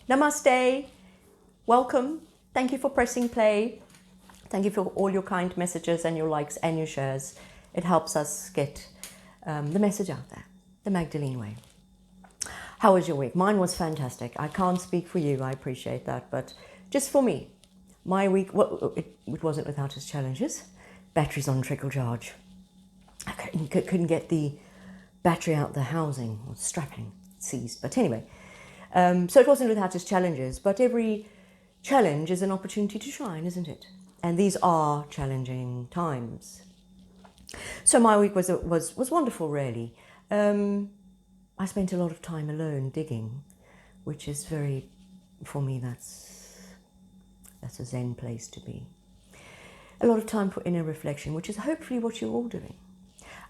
Namaste. Welcome. Thank you for pressing play. Thank you for all your kind messages and your likes and your shares. It helps us get the message out there, the Magdalene way. How was your week? Mine was fantastic. I can't speak for you. I appreciate that. But just for me, my week, well, it wasn't without its challenges. Batteries on trickle charge. I couldn't get the battery out the housing, or strapping, seized. But anyway, so it wasn't without its challenges. But every challenge is an opportunity to shine, isn't it? And these are challenging times. So my week was wonderful, really. I spent a lot of time alone digging, which is very, for me, that's a Zen place to be. A lot of time for inner reflection, which is hopefully what you're all doing.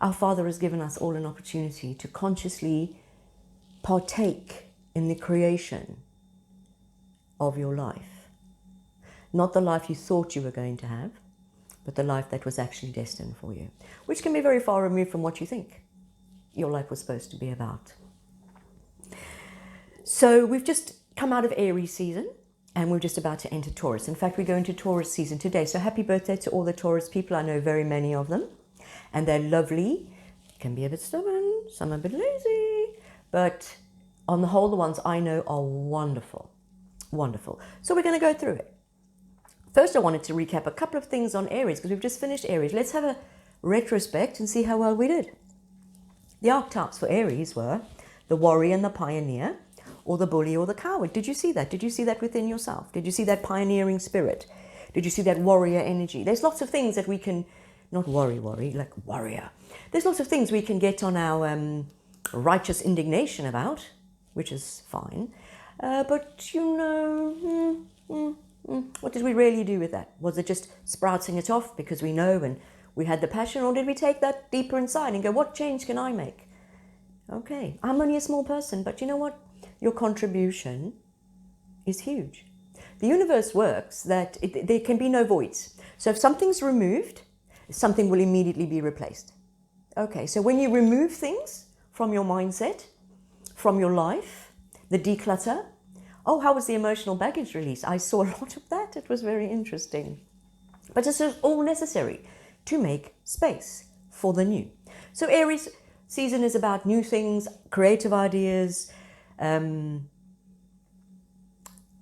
Our Father has given us all an opportunity to consciously partake in the creation of your life. Not the life you thought you were going to have, but the life that was actually destined for you, which can be very far removed from what you think your life was supposed to be about. So we've just come out of Aries season and we're just about to enter Taurus. In fact, we go into Taurus season today. So happy birthday to all the Taurus people. I know very many of them and they're lovely. Can be a bit stubborn, some a bit lazy, but on the whole, the ones I know are wonderful, wonderful. So we're going to go through it. First, I wanted to recap a couple of things on Aries because we've just finished Aries. Let's have a retrospect and see how well we did. The archetypes for Aries were the warrior and the pioneer, or the bully or the coward. Did you see that? Did you see that within yourself? Did you see that pioneering spirit? Did you see that warrior energy? There's lots of things that we can, not worry, like warrior. There's lots of things we can get on our righteous indignation about, which is fine. But, you know, what did we really do with that? Was it just sprouting it off because we know and we had the passion, or did we take that deeper inside and go, what change can I make? Okay, I'm only a small person, but you know what? Your contribution is huge. The universe works that there can be no voids. So if something's removed, something will immediately be replaced. Okay, so when you remove things from your mindset, from your life, the declutter, oh, how was the emotional baggage release? I saw a lot of that. It was very interesting. But this is all necessary to make space for the new. So Aries season is about new things, creative ideas, and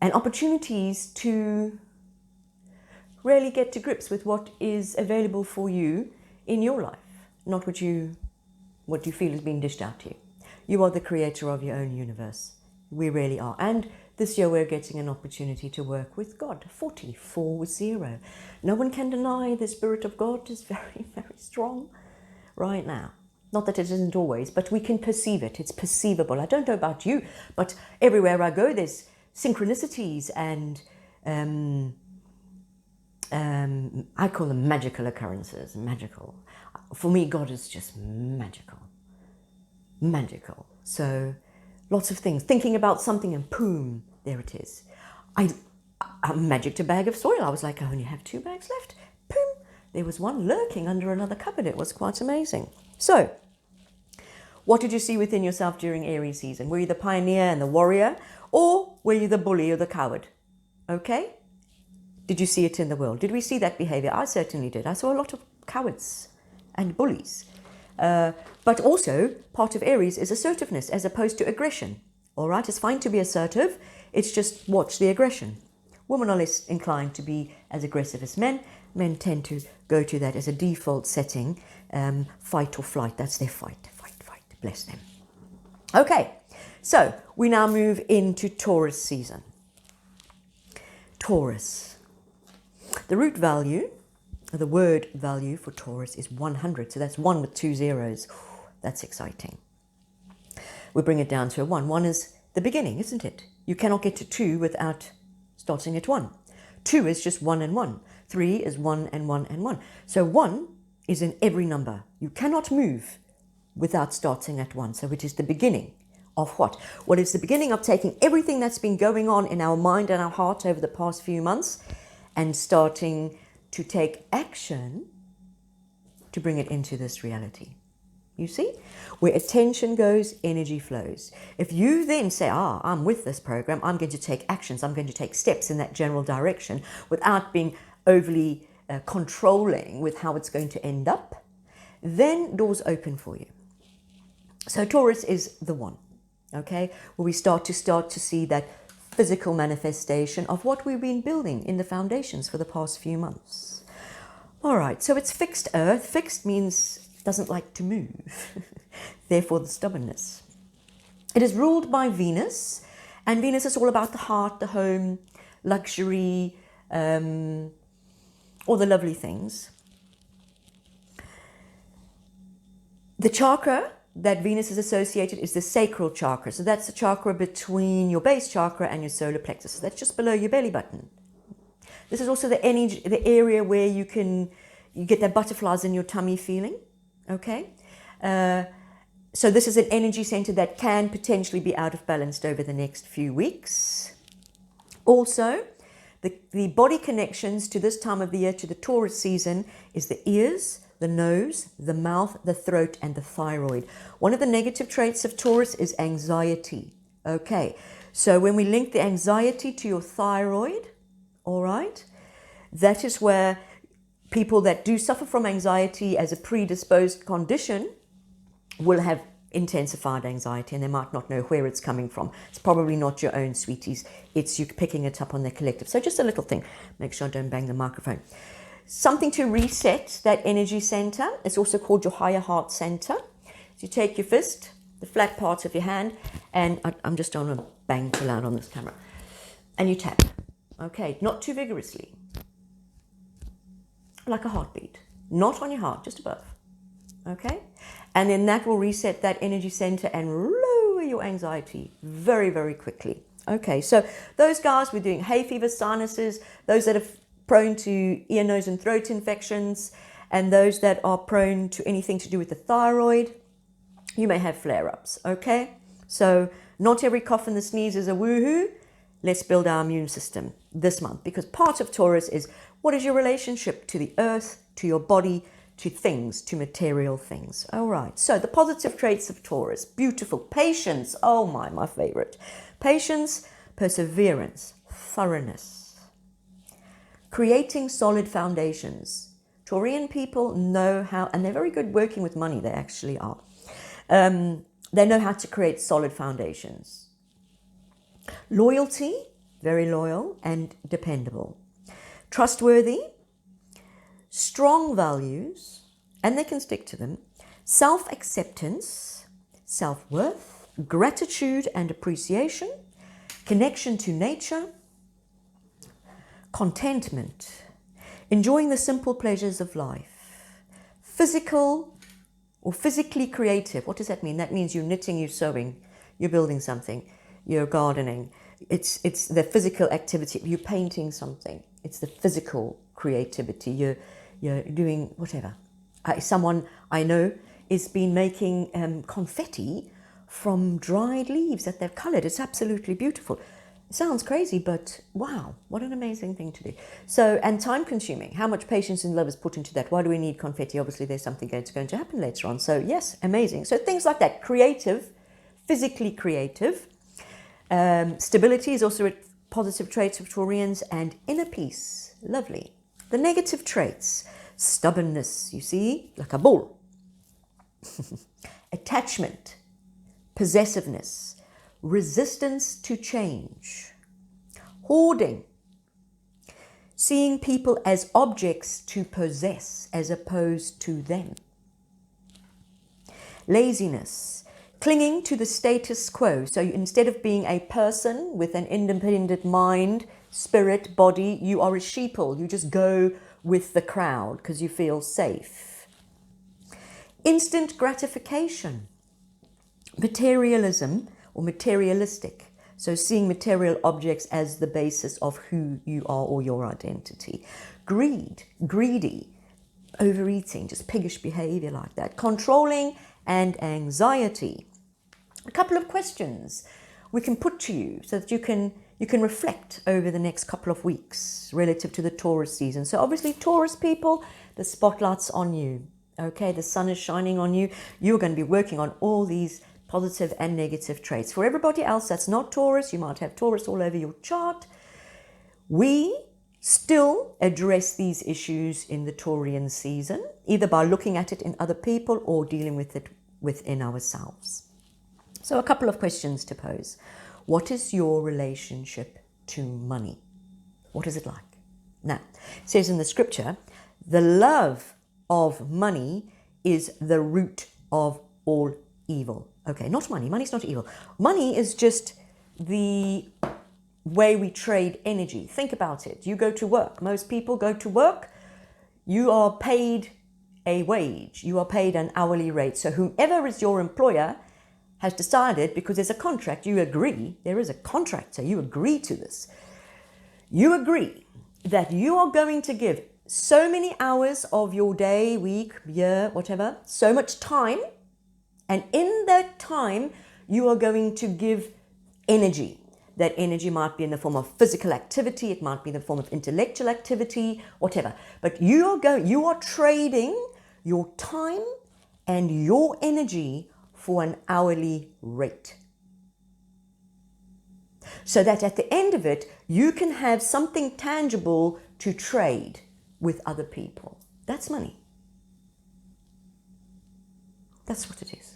opportunities to really get to grips with what is available for you in your life, not what you feel is being dished out to you. You are the creator of your own universe. We really are. And this year we're getting an opportunity to work with God. 44 No one can deny the Spirit of God is very, very strong right now. Not that it isn't always, but we can perceive it. It's perceivable. I don't know about you, but everywhere I go, there's synchronicities and I call them magical occurrences. Magical. For me, God is just magical. Magical. So lots of things. Thinking about something and boom, there it is. I magicked a bag of soil. I was like, I only have 2 bags left. Boom. There was one lurking under another cupboard. It was quite amazing. So, what did you see within yourself during Aries season? Were you the pioneer and the warrior, or were you the bully or the coward? Okay? Did you see it in the world? Did we see that behavior? I certainly did. I saw a lot of cowards and bullies. But also, part of Aries is assertiveness as opposed to aggression. All right? It's fine to be assertive. It's just watch the aggression. Women are less inclined to be as aggressive as men. Men tend to go to that as a default setting. Fight or flight. That's their fight. Bless them. Okay, so we now move into Taurus season. Taurus. The root value, the word value for Taurus is 100. So that's 1 with 2 zeros. That's exciting. We bring it down to a 1. 1 is the beginning, isn't it? You cannot get to 2 without starting at 1. 2 is just 1 and 1. 3 is 1 and 1 and 1. So 1 is in every number. You cannot move without starting at 1. So it is the beginning of what? Well, it's the beginning of taking everything that's been going on in our mind and our heart over the past few months and starting to take action to bring it into this reality. You see? Where attention goes, energy flows. If you then say, I'm with this program, I'm going to take actions, I'm going to take steps in that general direction without being overly controlling with how it's going to end up, then doors open for you. So Taurus is the one, okay, where we start to see that physical manifestation of what we've been building in the foundations for the past few months. All right, so it's fixed earth. Fixed means doesn't like to move, therefore the stubbornness. It is ruled by Venus, and Venus is all about the heart, the home, luxury, all the lovely things. The chakra that Venus is associated is the sacral chakra. So that's the chakra between your base chakra and your solar plexus. So that's just below your belly button. This is also the energy, the area where you get that butterflies in your tummy feeling. Okay, so this is an energy center that can potentially be out of balance over the next few weeks. Also, the body connections to this time of the year, to the Taurus season, is the ears, the nose, the mouth, the throat, and the thyroid. One of the negative traits of Taurus is anxiety. Okay, so when we link the anxiety to your thyroid, all right, that is where people that do suffer from anxiety as a predisposed condition will have intensified anxiety, and they might not know where it's coming from. It's probably not your own, sweeties. It's you picking it up on the collective. So just a little thing. Make sure I don't bang the microphone. Something to reset that energy center. It's also called your higher heart center. So you take your fist, the flat part of your hand, and I'm just on a bang too loud on this camera, and you tap. Okay, not too vigorously. Like a heartbeat, not on your heart, just above. Okay, and then that will reset that energy center and lower your anxiety very, very quickly. Okay, so those guys, we're doing hay fever, sinuses, those that are prone to ear, nose, and throat infections, and those that are prone to anything to do with the thyroid, you may have flare-ups. Okay, so not every cough and the sneeze is a woohoo. Let's build our immune system this month, because part of Taurus is what is your relationship to the earth, to your body, to things, to material things. All right, so the positive traits of Taurus, beautiful. Patience, oh my favorite. Patience, perseverance, thoroughness. Creating solid foundations. Taurian people know how, and they're very good working with money, they actually are. They know how to create solid foundations. Loyalty, very loyal and dependable. Trustworthy, strong values, and they can stick to them. Self-acceptance, self-worth, gratitude and appreciation, connection to nature, contentment, enjoying the simple pleasures of life. Physical or physically creative. What does that mean? That means you're knitting, you're sewing, you're building something, you're gardening. It's the physical activity. You're painting something. It's the physical creativity. You're doing whatever. Someone I know has been making confetti from dried leaves that they've colored. It's absolutely beautiful. It sounds crazy, but wow, what an amazing thing to do. So, and time consuming. How much patience and love is put into that? Why do we need confetti? Obviously, there's something that's going to happen later on. So yes, amazing. So things like that, creative, physically creative. Stability is also a positive trait of Taurians, and inner peace, lovely. The negative traits, stubbornness, you see, like a bull. Attachment, possessiveness, resistance to change, hoarding, seeing people as objects to possess as opposed to them. Laziness, clinging to the status quo. So instead of being a person with an independent mind, spirit, body, you are a sheeple. You just go with the crowd because you feel safe. Instant gratification, materialism or materialistic. So seeing material objects as the basis of who you are or your identity. Greed, greedy, overeating, just piggish behavior like that. Controlling and anxiety. A couple of questions we can put to you so that you can reflect over the next couple of weeks relative to the Taurus season. So obviously Taurus people, the spotlight's on you. Okay, the sun is shining on you. You're going to be working on all these positive and negative traits. For everybody else that's not Taurus, you might have Taurus all over your chart. We still address these issues in the Taurian season, either by looking at it in other people or dealing with it within ourselves. So a couple of questions to pose. What is your relationship to money? What is it like? Now, it says in the scripture, the love of money is the root of all evil. Okay, not money. Money's not evil. Money is just the way we trade energy. Think about it. You go to work. Most people go to work. You are paid a wage. You are paid an hourly rate. So whomever is your employer has decided, because there's a contract, you agree, there is a contract, so you agree to this. You agree that you are going to give so many hours of your day, week, year, whatever, so much time, and in that time, you are going to give energy. That energy might be in the form of physical activity, it might be in the form of intellectual activity, whatever. But you are trading your time and your energy for an hourly rate. So that at the end of it, you can have something tangible to trade with other people. That's money. That's what it is.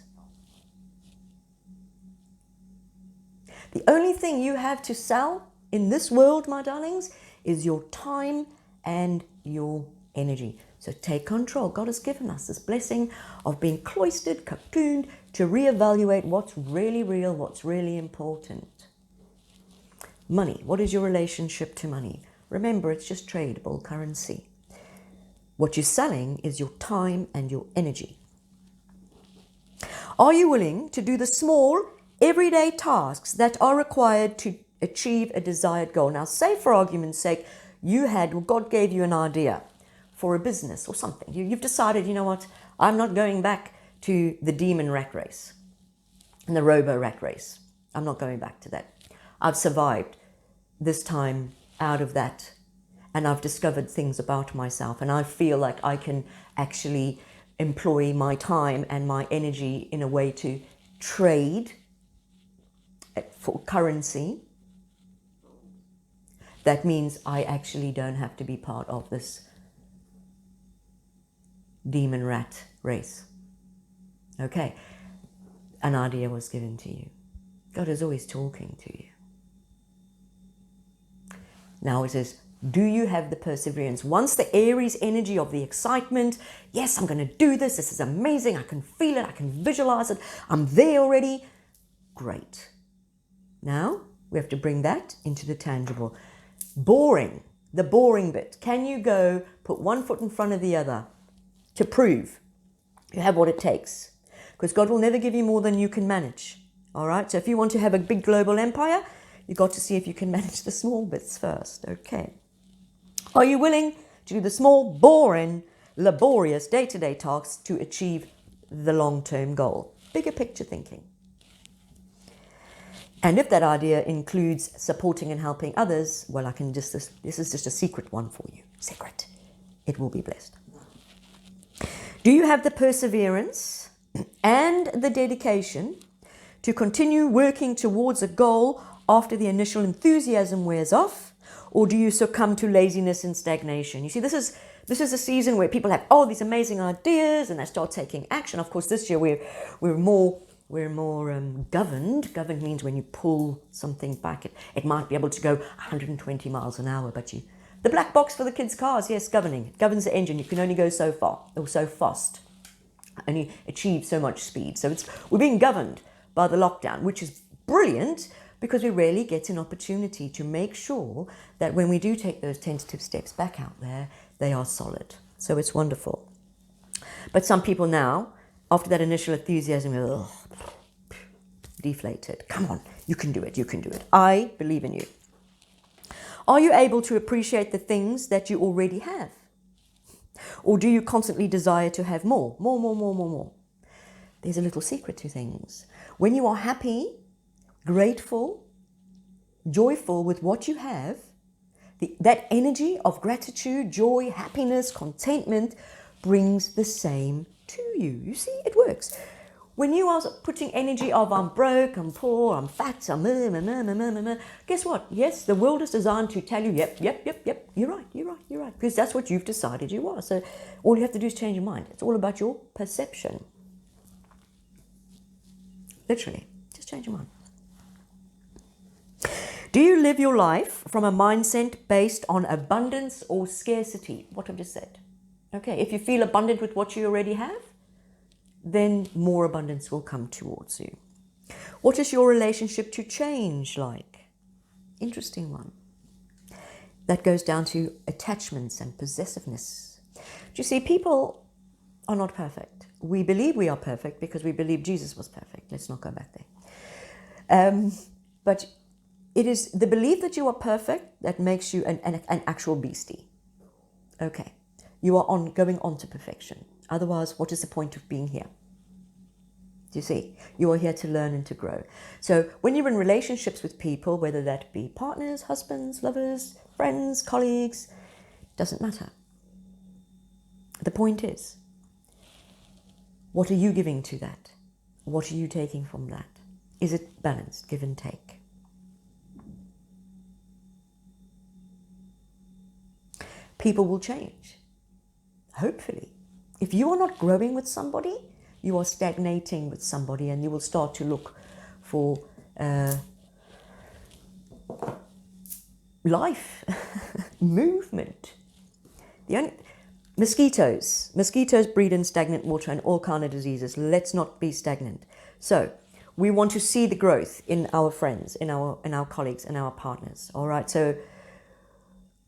The only thing you have to sell in this world, my darlings, is your time and your energy. So take control. God has given us this blessing of being cloistered, cocooned, to reevaluate what's really real, what's really important. Money. What is your relationship to money? Remember, it's just tradable currency. What you're selling is your time and your energy. Are you willing to do the small, everyday tasks that are required to achieve a desired goal? Now, say for argument's sake, God gave you an idea for a business or something. You've decided, you know what, I'm not going back to the demon rat race and the robo rat race. I'm not going back to that. I've survived this time out of that, and I've discovered things about myself, and I feel like I can actually employ my time and my energy in a way to trade for currency. That means I actually don't have to be part of this demon rat race. Okay, an idea was given to you. God is always talking to you. Now it says, do you have the perseverance? Once the Aries energy of the excitement, yes, I'm going to do this, this is amazing, I can feel it, I can visualize it, I'm there already. Great. Now we have to bring that into the tangible. Boring, the boring bit. Can you go put one foot in front of the other to prove you have what it takes? Because God will never give you more than you can manage. All right, so if you want to have a big global empire, you've got to see if you can manage the small bits first. Okay. Are you willing to do the small, boring, laborious day-to-day tasks to achieve the long-term goal? Bigger picture thinking. And if that idea includes supporting and helping others, well, this is just a secret one for you. Secret. It will be blessed. Do you have the perseverance and the dedication to continue working towards a goal after the initial enthusiasm wears off? Or do you succumb to laziness and stagnation? You see, this is a season where people have all these amazing ideas and they start taking action. Of course, this year we're more governed. Governed means when you pull something back, it might be able to go 120 miles an hour, but the black box for the kids' cars, yes, governing. It governs the engine. You can only go so far or so fast, only achieve so much speed. So we're being governed by the lockdown, which is brilliant, because we rarely get an opportunity to make sure that when we do take those tentative steps back out there, they are solid. So it's wonderful. But some people now, after that initial enthusiasm, are deflated. Come on, you can do it, you can do it. I believe in you. Are you able to appreciate the things that you already have? Or do you constantly desire to have more? More? There's a little secret to things. When you are happy, grateful, joyful with what you have, that energy of gratitude, joy, happiness, contentment brings the same to you. You see, it works. When you are putting energy of I'm broke, I'm poor, I'm fat, I'm guess what? Yes, the world is designed to tell you, yep, you're right, because that's what you've decided you are. So all you have to do is change your mind. It's all about your perception. Literally, just change your mind. Do you live your life from a mindset based on abundance or scarcity? What I've just said. Okay, if you feel abundant with what you already have, then more abundance will come towards you. What is your relationship to change like? Interesting one. That goes down to attachments and possessiveness. Do you see, people are not perfect. We believe we are perfect because we believe Jesus was perfect. Let's not go back there. But it is the belief that you are perfect that makes you an actual beastie. Okay, you are going on to perfection. Otherwise, what is the point of being here? Do you see? You are here to learn and to grow. So when you're in relationships with people, whether that be partners, husbands, lovers, friends, colleagues, doesn't matter. The point is, what are you giving to that? What are you taking from that? Is it balanced, give and take? People will change, hopefully. If you are not growing with somebody, you are stagnating with somebody, and you will start to look for life, movement. Mosquitoes breed in stagnant water and all kind of diseases. Let's not be stagnant. So we want to see the growth in our friends, in our colleagues, and our partners. All right. So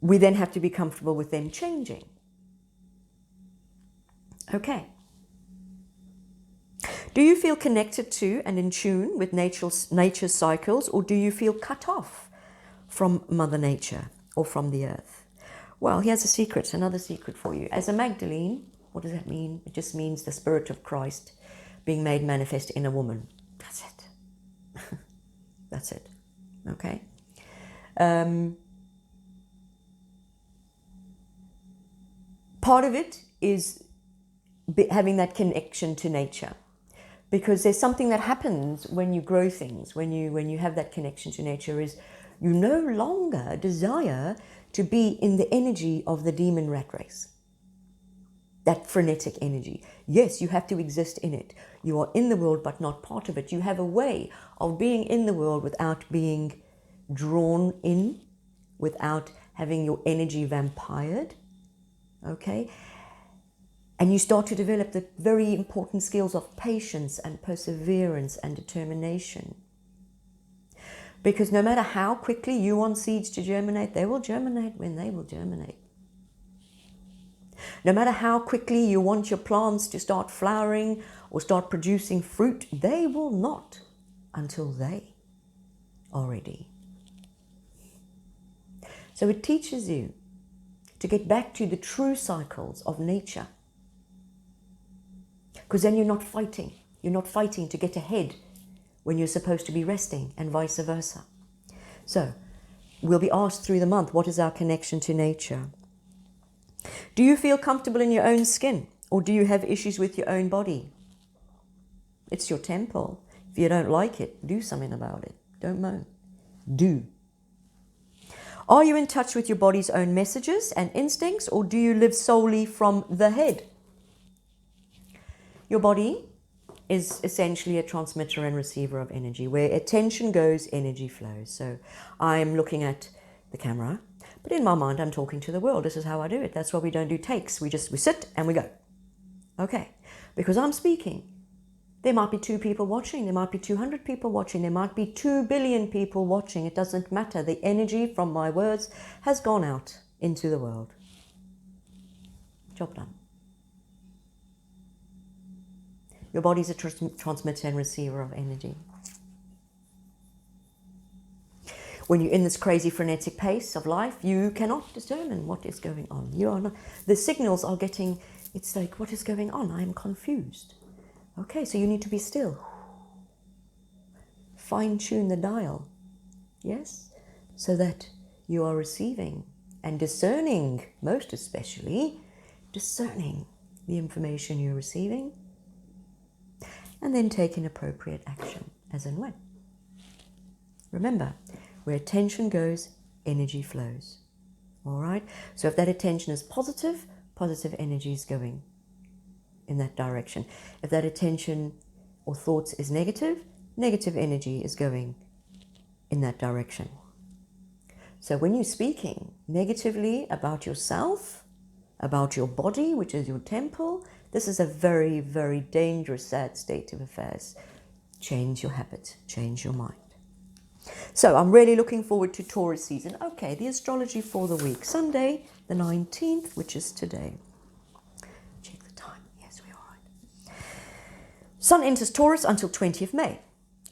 we then have to be comfortable with them changing. Okay. Do you feel connected to and in tune with nature's cycles, or do you feel cut off from Mother Nature or from the earth? Well, here's a secret, another secret for you. As a Magdalene, what does that mean? It just means the Spirit of Christ being made manifest in a woman. That's it. That's it. Okay? Part of it is having that connection to nature. Because there's something that happens when you grow things, when you have that connection to nature, is you no longer desire to be in the energy of the demon rat race. That frenetic energy. Yes, you have to exist in it. You are in the world but not part of it. You have a way of being in the world without being drawn in, without having your energy vampired. Okay? And you start to develop the very important skills of patience and perseverance and determination. Because no matter how quickly you want seeds to germinate, they will germinate when they will germinate. No matter how quickly you want your plants to start flowering or start producing fruit, they will not until they are ready. So it teaches you to get back to the true cycles of nature. Because then you're not fighting. You're not fighting to get ahead when you're supposed to be resting, and vice versa. So, we'll be asked through the month, what is our connection to nature? Do you feel comfortable in your own skin, or do you have issues with your own body? It's your temple. If you don't like it, do something about it. Don't moan. Do. Are you in touch with your body's own messages and instincts, or do you live solely from the head? Your body is essentially a transmitter and receiver of energy. Where attention goes, energy flows. So I'm looking at the camera, but in my mind I'm talking to the world. This is how I do it. That's why we don't do takes. We sit and we go. Okay, because I'm speaking. There might be 2 people watching. There might be 200 people watching. There might be 2 billion people watching. It doesn't matter. The energy from my words has gone out into the world. Job done. Your body's a transmitter and receiver of energy. When you're in this crazy frenetic pace of life, you cannot determine what is going on. You are not, the signals are getting, it's like, what is going on? I am confused. Okay, so you need to be still. Fine-tune the dial. Yes? So that you are receiving and discerning, most especially, discerning the information you're receiving, and then taking appropriate action as and when. Remember, where attention goes, energy flows. All right? So if that attention is positive, positive energy is going in that direction. If that attention or thoughts is negative, negative energy is going in that direction. So when you're speaking negatively about yourself, about your body, which is your temple, this is a very, very dangerous, sad state of affairs. Change your habit, change your mind. So I'm really looking forward to Taurus season. Okay, the astrology for the week. Sunday, the 19th, which is today. Check the time. Yes, we're all right. Sun enters Taurus until 20th May.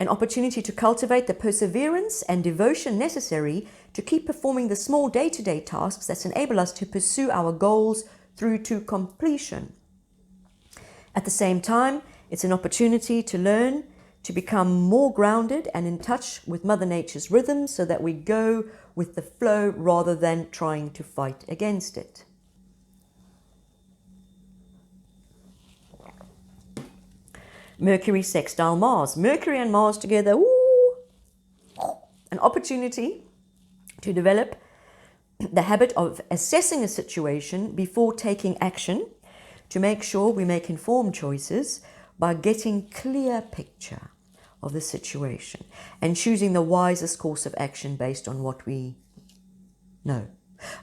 An opportunity to cultivate the perseverance and devotion necessary to keep performing the small day-to-day tasks that enable us to pursue our goals through to completion. At the same time, it's an opportunity to learn to become more grounded and in touch with Mother Nature's rhythms so that we go with the flow rather than trying to fight against it. Mercury sextile Mars. Mercury and Mars together, ooh, an opportunity to develop the habit of assessing a situation before taking action to make sure we make informed choices by getting clear picture of the situation and choosing the wisest course of action based on what we know.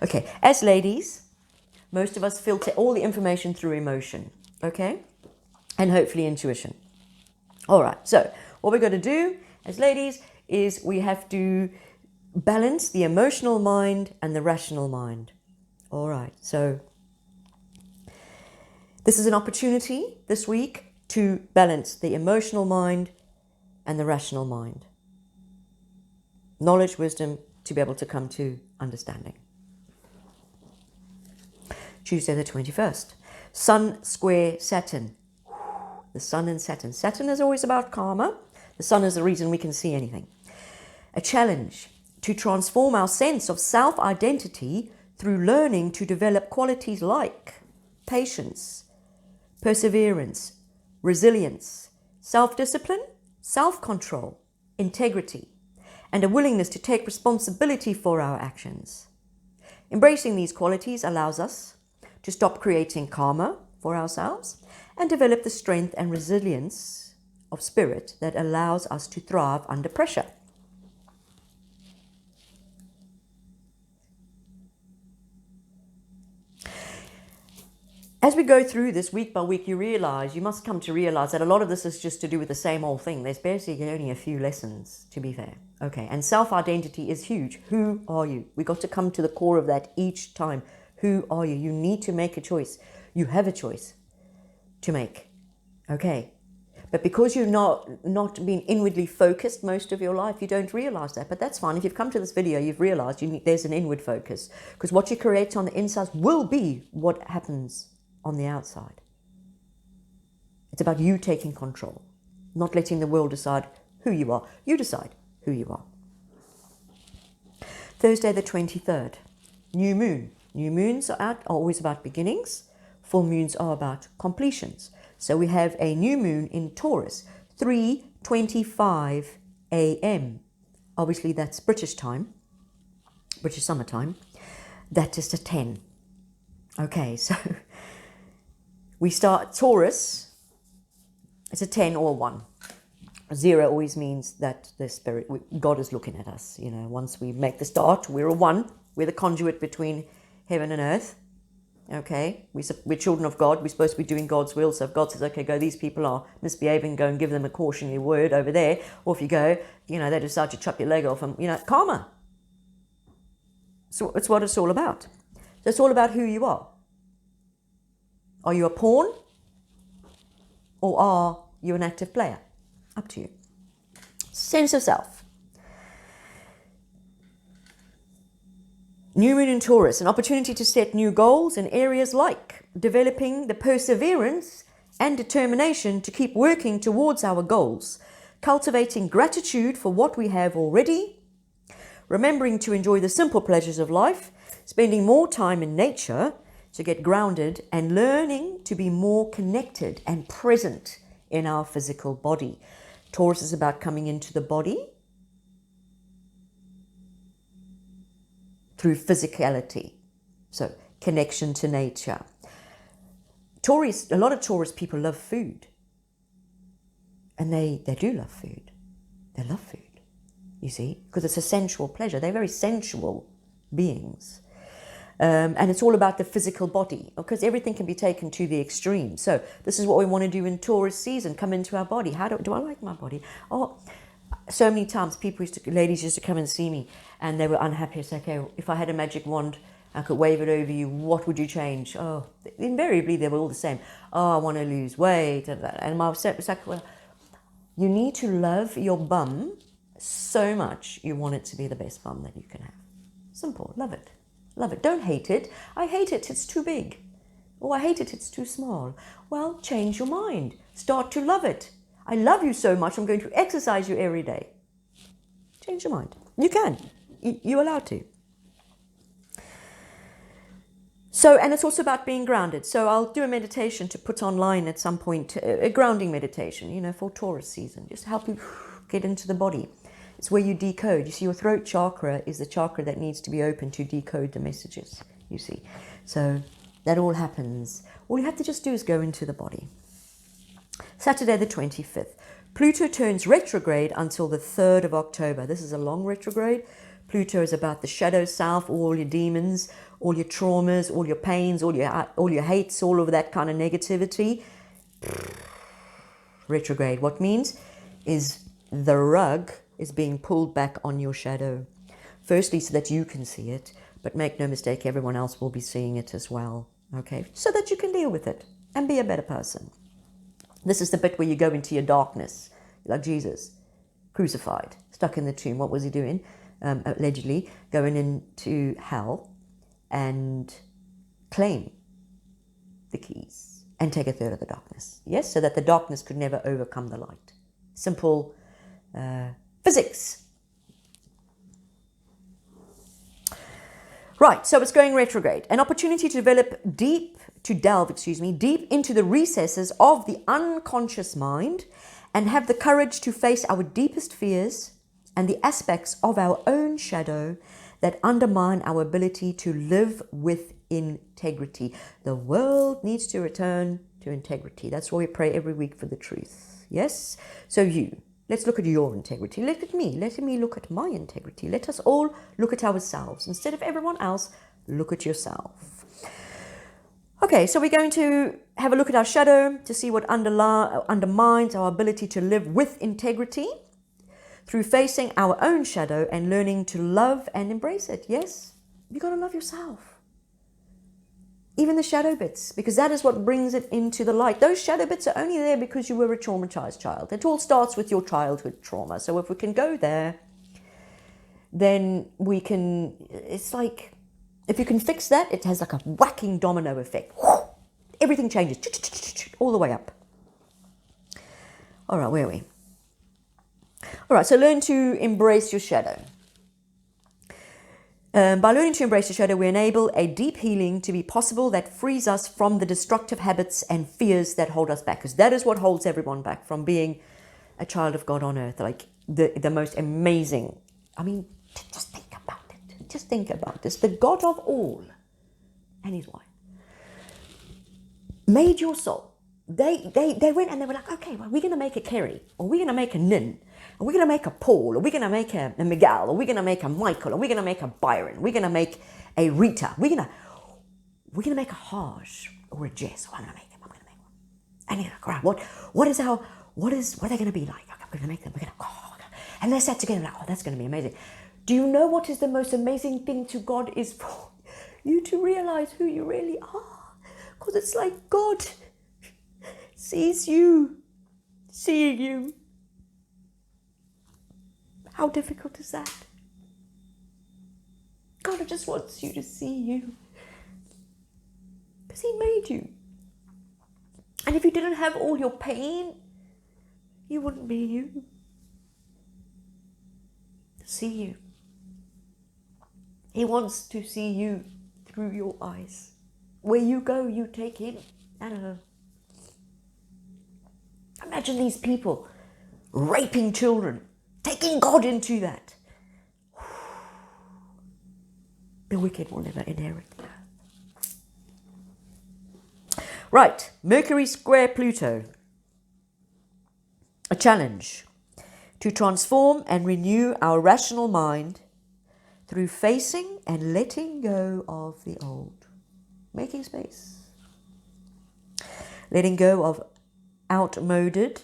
Okay, as ladies, most of us filter all the information through emotion, okay? And hopefully intuition. All right, so what we're going to do as ladies is we have to balance the emotional mind and the rational mind. All right, so this is an opportunity this week to balance the emotional mind and the rational mind. Knowledge, wisdom, to be able to come to understanding. Tuesday the 21st. Sun square Saturn. The Sun and Saturn. Saturn is always about karma. The Sun is the reason we can see anything. A challenge to transform our sense of self-identity through learning to develop qualities like patience, perseverance, resilience, self-discipline, self-control, integrity, and a willingness to take responsibility for our actions. Embracing these qualities allows us to stop creating karma for ourselves and develop the strength and resilience of spirit that allows us to thrive under pressure. As we go through this week by week, you must come to realize that a lot of this is just to do with the same old thing. There's basically only a few lessons, to be fair. Okay, and self-identity is huge. Who are you? We got to come to the core of that each time. Who are you? You need to make a choice. You have a choice to make. Okay, but because you're not being inwardly focused most of your life, you don't realize that. But that's fine. If you've come to this video, you've realized there's an inward focus, because what you create on the inside will be what happens on the outside. It's about you taking control, not letting the world decide who you are. You decide who you are. Thursday the 23rd, new moon. New moons are always about beginnings. Full moons are about completions. So we have a new moon in Taurus, 3:25 a.m. Obviously that's British time, British summertime. That is a 10. Okay, so we start Taurus, it's a 10 or a 1. 0 always means that the spirit, God is looking at us. You know, once we make the start, we're a 1. We're the conduit between heaven and earth. Okay, we're children of God. We're supposed to be doing God's will. So if God says, okay, go, these people are misbehaving, go and give them a cautionary word over there. Or if you go, they decide to chop your leg off and, karma. So it's what it's all about. So it's all about who you are. Are you a pawn? Or are you an active player? Up to you. Sense of self. New moon in Taurus, an opportunity to set new goals in areas like developing the perseverance and determination to keep working towards our goals, cultivating gratitude for what we have already, remembering to enjoy the simple pleasures of life, spending more time in nature to get grounded and learning to be more connected and present in our physical body. Taurus is about coming into the body through physicality. So connection to nature. A lot of Taurus people love food. And they do love food. They love food, you see, because it's a sensual pleasure. They're very sensual beings. And it's all about the physical body, because everything can be taken to the extreme. So this is what we want to do in Taurus season, come into our body. How do I like my body? Oh, so many times ladies used to come and see me and they were unhappy. I said, okay, if I had a magic wand, I could wave it over you, what would you change? Oh, invariably they were all the same. Oh, I want to lose weight. And my set was like, well, you need to love your bum so much you want it to be the best bum that you can have. Simple, love it. Love it. Don't hate it. I hate it, it's too big. Or I hate it, it's too small. Well, change your mind. Start to love it. I love you so much, I'm going to exercise you every day. Change your mind. You can. You're allowed to. So, and it's also about being grounded. So I'll do a meditation to put online at some point, a grounding meditation, for Taurus season. Just help you get into the body. It's where you decode. You see, your throat chakra is the chakra that needs to be open to decode the messages, you see. So that all happens. All you have to just do is go into the body. Saturday the 25th. Pluto turns retrograde until the 3rd of October. This is a long retrograde. Pluto is about the shadow self, all your demons, all your traumas, all your pains, all your hates, all of that kind of negativity. Retrograde. What means is the rug is being pulled back on your shadow. Firstly, so that you can see it, but make no mistake, everyone else will be seeing it as well. Okay, so that you can deal with it and be a better person. This is the bit where you go into your darkness, like Jesus, crucified, stuck in the tomb. What was he doing? Allegedly going into hell and claim the keys and take a third of the darkness. Yes, so that the darkness could never overcome the light. Simple physics. Right, so it's going retrograde. An opportunity to delve deep into the recesses of the unconscious mind and have the courage to face our deepest fears and the aspects of our own shadow that undermine our ability to live with integrity. The world needs to return to integrity. That's why we pray every week for the truth. Yes? So let's look at your integrity. Look at me. Let me look at my integrity. Let us all look at ourselves. Instead of everyone else, look at yourself. Okay, so we're going to have a look at our shadow to see what undermines our ability to live with integrity through facing our own shadow and learning to love and embrace it. Yes, you got to love yourself. Even the shadow bits, because that is what brings it into the light. Those shadow bits are only there because you were a traumatized child. It all starts with your childhood trauma. So if we can go there, then we can, it's like, if you can fix that, it has like a whacking domino effect. Everything changes all the way up. All right, where are we? All right, so learn to embrace your shadow. By learning to embrace the shadow, we enable a deep healing to be possible that frees us from the destructive habits and fears that hold us back. Because that is what holds everyone back from being a child of God on earth. Like the most amazing. I mean, just think about it. Just think about this. The God of all and his wife made your soul. They went and they were like, okay, well, we're going to make a Kerry, or we're going to make a Lyn, or we're going to make a Paul, or we're going to make a Miguel, or we're going to make a Michael, or we're going to make a Byron, we're going to make a Rita, we're going to make a Haj or a Jess. I'm going to make one. And you're like, right, what are they going to be like? I'm going to make them. And they sat together like, oh, that's going to be amazing. Do you know what is the most amazing thing to God is for you to realize who you really are? Because it's like God sees you, seeing you. How difficult is that? God just wants you to see you. Because he made you. And if you didn't have all your pain, you wouldn't be you. To see you. He wants to see you through your eyes. Where you go, you take him and her. Imagine these people raping children, taking God into that. The wicked will never inherit the earth. Right, Mercury square Pluto. A challenge to transform and renew our rational mind through facing and letting go of the old. Making space. Letting go of outmoded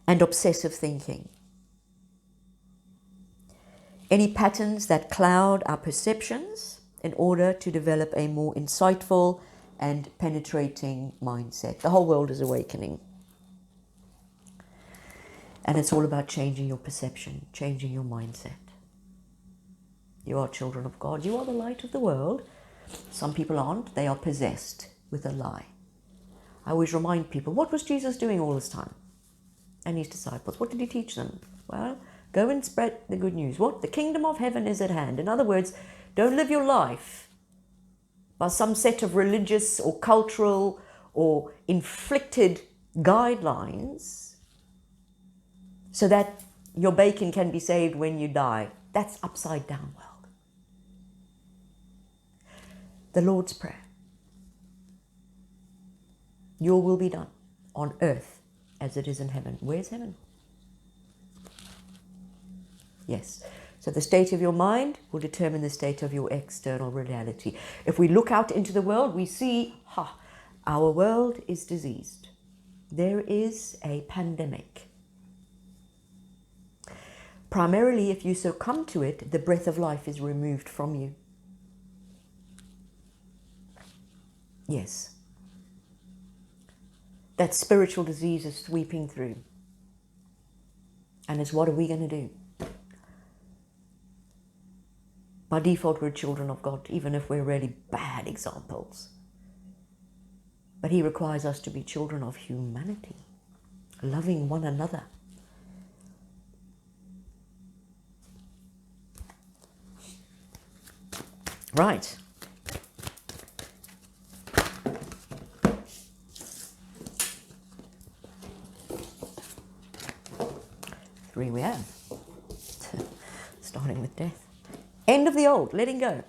and obsessive thinking. Any patterns that cloud our perceptions in order to develop a more insightful and penetrating mindset. The whole world is awakening. And it's all about changing your perception, changing your mindset. You are children of God. You are the light of the world. Some people aren't. They are possessed with a lie. I always remind people, what was Jesus doing all this time? And his disciples, what did he teach them? Well, go and spread the good news. What? The kingdom of heaven is at hand. In other words, don't live your life by some set of religious or cultural or inflicted guidelines so that your bacon can be saved when you die. That's upside down world. The Lord's Prayer. Your will be done on earth as it is in heaven. Where's heaven? Yes. So the state of your mind will determine the state of your external reality. If we look out into the world, we see, our world is diseased. There is a pandemic. Primarily, if you succumb to it, the breath of life is removed from you. Yes. That spiritual disease is sweeping through. And it's what are we going to do? By default, we're children of God, even if we're really bad examples. But he requires us to be children of humanity, loving one another. Right. Three we have. Starting with death. End of the old, letting go.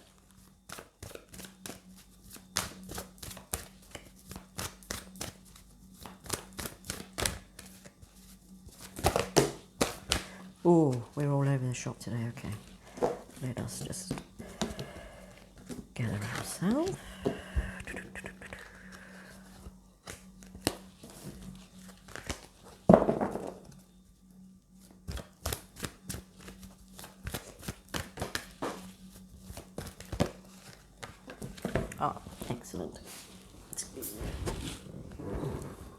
Oh, we're all over the shop today, okay. Let us just gather ourselves. Excellent.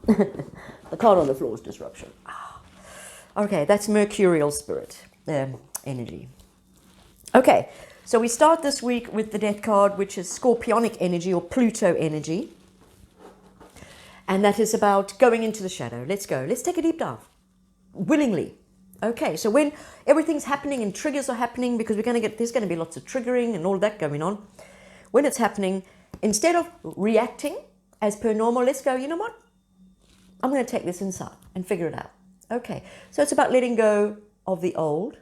The card on the floor is disruption. Okay, that's mercurial spirit, energy. Okay, so we start this week with the death card, which is scorpionic energy or Pluto energy. And that is about going into the shadow. Let's go. Let's take a deep dive. Willingly. Okay, so when everything's happening and triggers are happening, because there's going to be lots of triggering and all that going on. When it's happening, instead of reacting as per normal, let's go, you know what? I'm going to take this inside and figure it out. Okay, so it's about letting go of the old,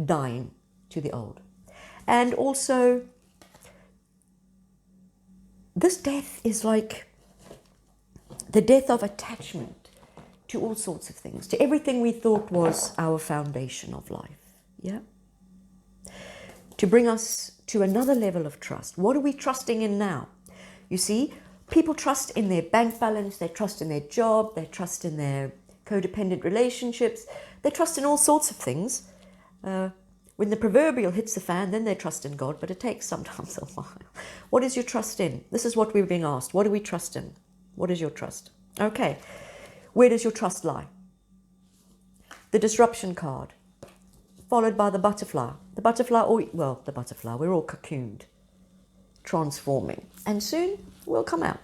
dying to the old. And also, this death is like the death of attachment to all sorts of things, to everything we thought was our foundation of life. Yeah? To bring us to another level of trust. What are we trusting in now? You see, people trust in their bank balance, they trust in their job, they trust in their codependent relationships, they trust in all sorts of things. When the proverbial hits the fan, then they trust in God, but it takes sometimes a while. What is your trust in? This is what we're being asked. What do we trust in? What is your trust? Okay, where does your trust lie? The disruption card, followed by the butterfly. The butterfly, we're all cocooned, transforming, and soon we'll come out.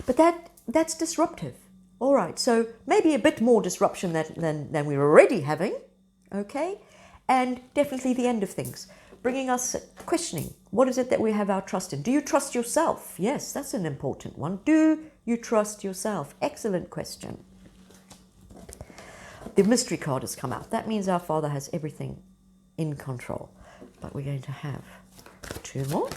But that's disruptive. All right, so maybe a bit more disruption than we're already having, okay? And definitely the end of things, bringing us questioning. What is it that we have our trust in? Do you trust yourself? Yes, that's an important one. Do you trust yourself? Excellent question. The mystery card has come out. That means our Father has everything in control. But we're going to have 2 more.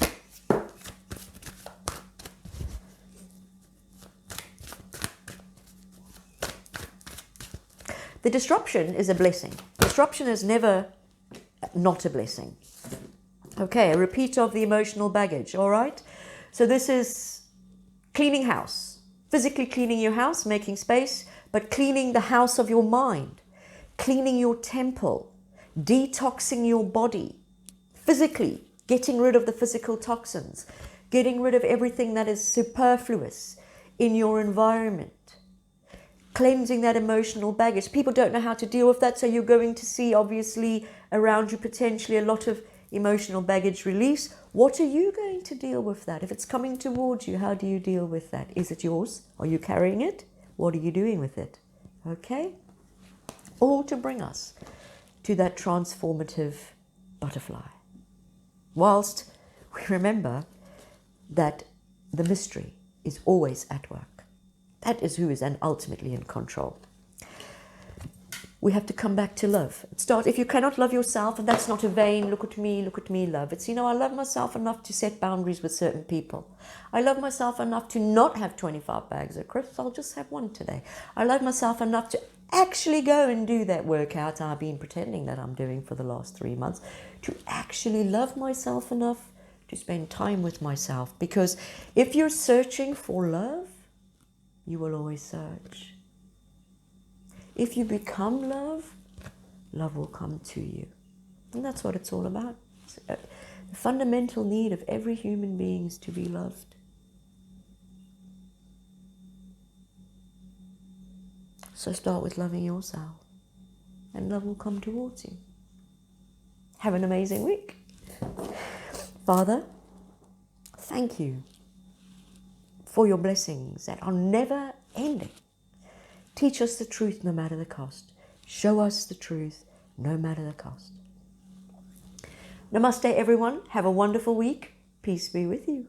The disruption is a blessing. Disruption is never not a blessing. Okay, a repeat of the emotional baggage, all right? So this is cleaning house, physically cleaning your house, making space, but cleaning the house of your mind, cleaning your temple, detoxing your body, physically getting rid of the physical toxins, getting rid of everything that is superfluous in your environment, cleansing that emotional baggage. People don't know how to deal with that, so you're going to see, obviously, around you potentially a lot of emotional baggage release. What are you going to deal with that? If it's coming towards you, how do you deal with that? Is it yours? Are you carrying it? What are you doing with it? Okay? All to bring us to that transformative butterfly. Whilst we remember that the mystery is always at work. That is who is then ultimately in control. We have to come back to love. Start, if you cannot love yourself, and that's not a vain, look at me love. It's, I love myself enough to set boundaries with certain people. I love myself enough to not have 25 bags of crisps. I'll just have 1 today. I love myself enough to actually go and do that workout I've been pretending that I'm doing for the last 3 months. To actually love myself enough to spend time with myself. Because if you're searching for love, you will always search. If you become love, love will come to you. And that's what it's all about. The fundamental need of every human being is to be loved. So start with loving yourself, and love will come towards you. Have an amazing week. Father, thank you for your blessings that are never ending. Teach us the truth no matter the cost. Show us the truth no matter the cost. Namaste, everyone. Have a wonderful week. Peace be with you.